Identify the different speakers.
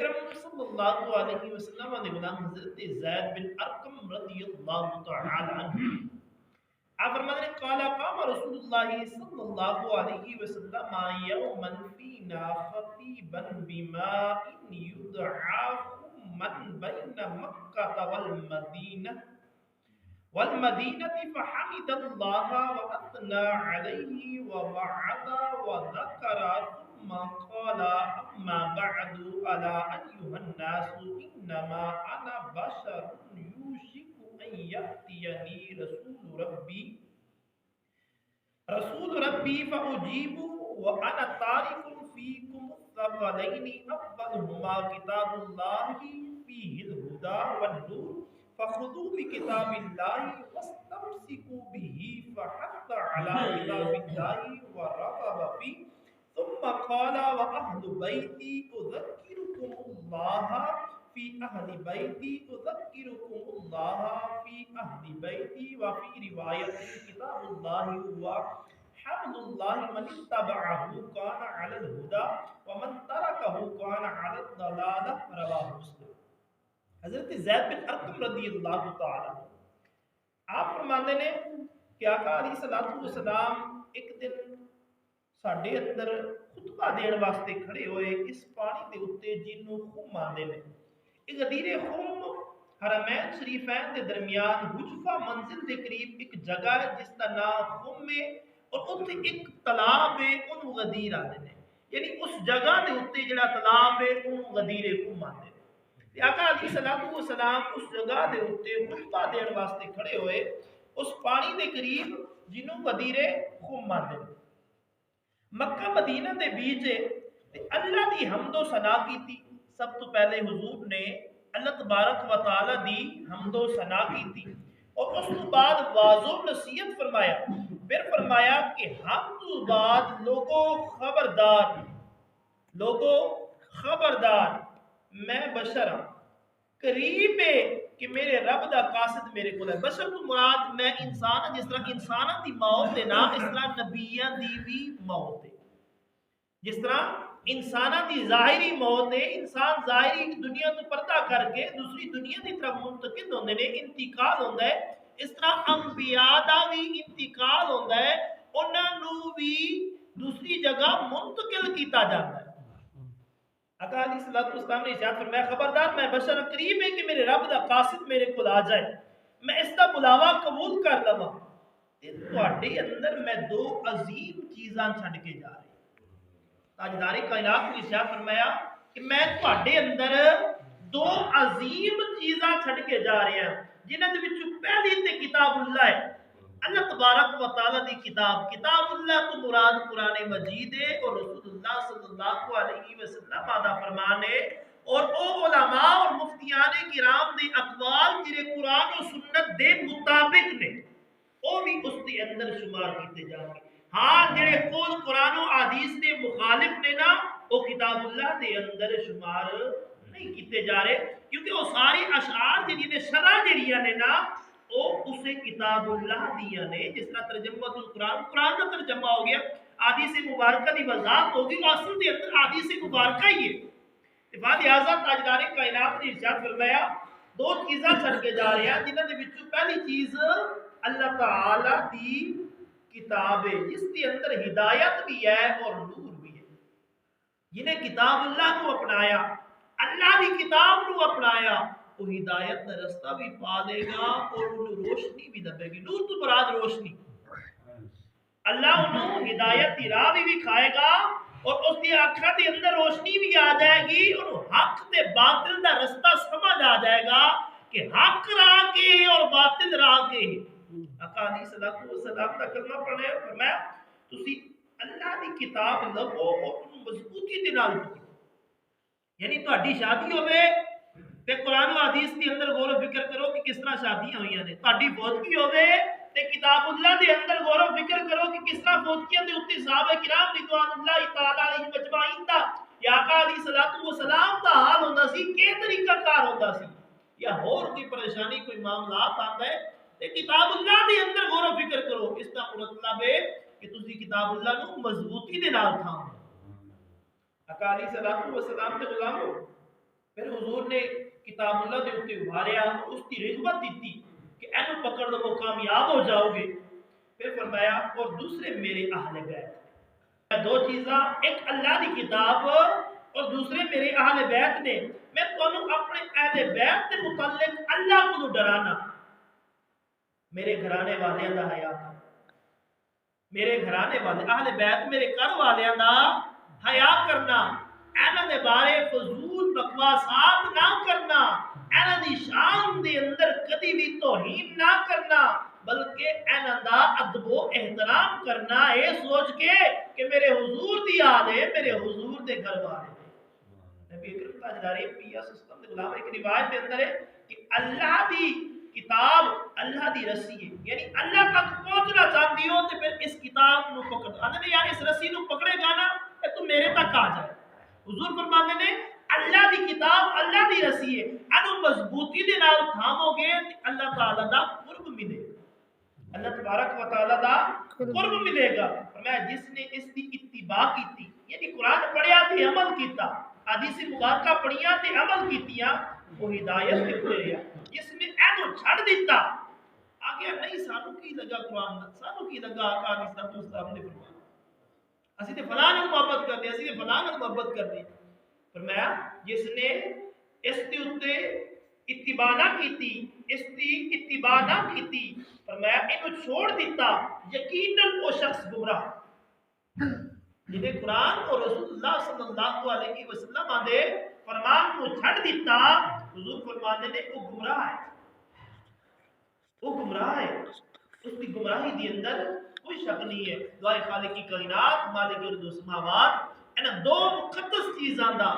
Speaker 1: اکرم صلی اللہ علیہ وسلم نے غلام حضرت زید بن ارقم رضی اللہ تعالی عنہ آپ فرماتے ہیں قال قام رسول اللہ صلی اللہ علیہ وسلم یوما فینا خطیبا بماء یدعا من بین مکہ والمدینة فحمد الله وأثنى عليه ووعظ وذكر ثم قال أما بعد ألا أيها الناس إنما أنا بشر يوشك أن يأتيني رسول ربي فأجيب وأنا تارك فيكم الثقلين أفضلهما كتاب الله فيه الهدى والنور فخذوا بكتاب الله واستمسكوا به فحث على كتاب الله ورغب فيه ثم قال وأهل بيتي أذكركم الله في أهل بيتي أذكركم الله في أهل بيتي وفي رواية كتاب الله هو حبل الله من اتبعه كان على الهدى ومن تركه كان على الضلالة رواه مسلم. حضرت زید بن ارقم رضی اللہ تعالی آپ فرماتے نے کہ آقا علیہ الصلوۃ والسلام ایک دن ساڈے اندر خطبہ دین واسطے کھڑے ہوئے اس پانی دے اوتے جنوں خم آندے نے. ایک غدیر خم حرمین شریفین دے درمیان حجفہ منزل دے قریب ایک جگہ ہے جس کا نام خم ہے اور اتنے ایک تالاب ہے انہوں غدیر آندے نے. یعنی اس جگہ دے اوتے جڑا تالاب ہے انہوں غدیر خم آندے نے. آقا علیہ السلام اس جگہ دے اوتے خطبہ دین واسطے کھڑے ہوئے اس پانی دے قریب جنوں غدیر خم آندے نے. مکہ مدینہ دے بیچ اللہ دی حمد و ثنا کیتی. سب تو پہلے حضور نے اللہ تبارک و تعالی دی حمد و ثنا کیتی اور اس تو بعد واضح و نصیحت فرمایا. پھر فرمایا کہ ہم تو بعد خبردار میں بشر ہوں. قریب ہے کہ میرے رب دا قاصد میرے کو ہے. بشر تو مراد میں انسان ہے. جس طرح انساناں دی موت ہے نا اس طرح نبیاں دی بھی موت ہے. جس طرح انساناں دی ظاہری موت ہے, انسان ظاہری دنیا تو پردہ کر کے دوسری دنیا دی طرف منتقل ہوندے نے, انتقال ہوندا ہے. اس طرح انبیاء دا بھی انتقال ہوندا ہے, انہاں نو بھی دوسری جگہ منتقل کیتا جاتا ہے. آقا علیہ السلام نے ارشاد فرمایا خبردار میں بشر قریب ہے کہ میرے رب دا قاصد میرے کو آ جائے, میں اس دا بلاوا قبول کر لواں. تواڈے اندر میں دو عظیم چیزاں چھڈ کے جا رہا. تاجدار کائنات نے ارشاد فرمایا کہ میں تواڈے اندر دو عظیم چیزاں چھڈ کے جا رہا ہوں جنہاں دے وچوں پہلی تے کتاب اللہ ہے. اللہ تبارک و تعالی دی کتاب اللہ تو مراد قرآن مجید ہے اور رسول اللہ صلی اللہ علیہ وسلم دا فرمان ہے اور او علماء اور مفتیان کرام دے اقوال جڑے قرآن و سنت دے مطابق نے او بھی اس دے اندر شمار کیتے جان گے. ہاں جڑے قول قرآن و حدیث دے مخالف نے نا او کتاب اللہ دے اندر شمار نہیں کیتے جا رہے کیونکہ وہ ساری اشعار جڑی نے شرح جڑیاں نے نا او اسے کتاب اللہ دیا نے. جس طرح ترجمہ القرآن قرآن کا ترجمہ ہو گیا, حدیث مبارکہ دی وضاحت ہوگی, اصل دے اندر حدیث مبارکہ ہی ہے. بعد اعظم تاجدار کائنات نے ارشاد فرمایا دو چیزاں چھڈ کے جا رہے ہیں جنہاں دے وچوں پہلی چیز اللہ تعالی دی کتاب ہے جس کے اندر ہدایت بھی ہے اور نور بھی ہے. جنہیں کتاب اللہ کو اپنایا, اللہ کی کتاب کو اپنایا, وہ ہدایت کا رستہ بھی پا لے گا اور انہوں روشنی بھی دبے گی. نور تو مراد روشنی, اللہ انہوں ہدایت کی راہ بھی کھائے گا اور اس کی آنکھوں کے اندر روشنی بھی آ جائے گی. انہوں حق تے باطل کا رستہ سمجھ آ جائے گا کہ حق راہ کے اور باطل راہ کے. آقا علیہ السلام کا کلمہ پڑھنے فرمایا تسی اللہ کی کتاب لو اور مضبوطی دے نال پڑھو. یعنی تہاڈی شادی ہوے تے قرآن و حدیث کے اندر غور و فکر کرو کہ کس طرح شادیاں ہوئیاں نے. تہاڈی فوتگی ہوے تے کتاب اللہ دے اندر غور و فکر کرو کہ کس طرح فوتگیاں دے اوتے صحابہ کرام رضوان اللہ تعالی علیہم اجمعین دا یا آقا علیہ السلام دا حال ہوندا سی, کہ طریقہ کار ہوندا سی, یا اور کوئی پریشانی کوئی معاملات آندا ہے تے کتاب اللہ دے اندر غور و فکر کرو. اس دا مطلب ہے کہ تسی کتاب اللہ نو مضبوطی دے نال تھامو. آقا علیہ السلام دے غلامو پھر حضور نے کتاب اللہ دے اتنے ابھاریا اور اس کی رغبت دیتی کہ اینو پکڑ لو وہ کامیاب ہو جاؤ گے. پھر فرمایا اور دوسرے میرے اہل بیت. دو چیزاں، ایک اللہ دی کتاب اور دوسرے میرے اہل بیت نے. میں تانوں اپنے اہل بیت کے متعلق اللہ کو ڈرانا. میرے گھرانے والے دا حیا، میرے گھرانے والے اہل بیت میرے گھر والے دا حیا کرنا، ایناں دے بارے فضول بکواسات نہ کرنا، ایناں دی شان دے اندر کدی بھی توہین نہ کرنا، بلکہ ایناں دا ادب و احترام کرنا اے سوچ کے کہ میرے حضور دی آل ہے، میرے حضور دے گھر والے ہیں. نبی اکرم تاجدار پی ایس اسلام دے غلام ایک روایت دے اندر ہے کہ اللہ دی کتاب اللہ دی رسی ہے، یعنی اللہ تک پہنچنا چاہتی ہو تو پھر اس کتاب نو پکڑ. آدھے یار اس رسی نو پکڑے گا نا تو میرے تک آ جائے. حضور فرماتے نے اللہ دی کتاب اللہ دی رسی ہے، انو مضبوطی دے نال تھامو گے تے اللہ تعالی دا قرب ملے گا، اللہ تبارک و تعالی دا قرب ملے گا. فرمایا جس نے اس دی اتباع کیتی، یعنی قرآن پڑھیا تے عمل کیتا، حدیث مبارکہ پڑھیا تے عمل کیتیاں، وہ ہدایت تے اتریا. جس نے اینو چھڑ دیتا، آگے نہیں سانو کی لگا قرآن دا، سانو کی لگا آقا علیہ الصلوۃ والسلام نے فرمایا اسی تے فلاں نال محبت کرنی، اسی تے فلاں نال محبت کرنی. فرمایا جس نے اس دے اوتے اتباع نہ کیتی، اس دی اتباع نہ کیتی، فرمایا اینو چھوڑ دیتا، یقیناً وہ شخص گمراہ. جنہیں قرآن اور رسول اللہ صلی اللہ علیہ وسلم دے فرمان کو چھڑ دیتا، حضور فرمانے نے وہ گمراہ ہے، وہ گمراہ ہے. اس کی گمراہی دی اندر کوئی شک نہیں ہے. دعائے خالق کی کائنات مالک ارض و سماوات، انہاں دو مقدس چیزاں دا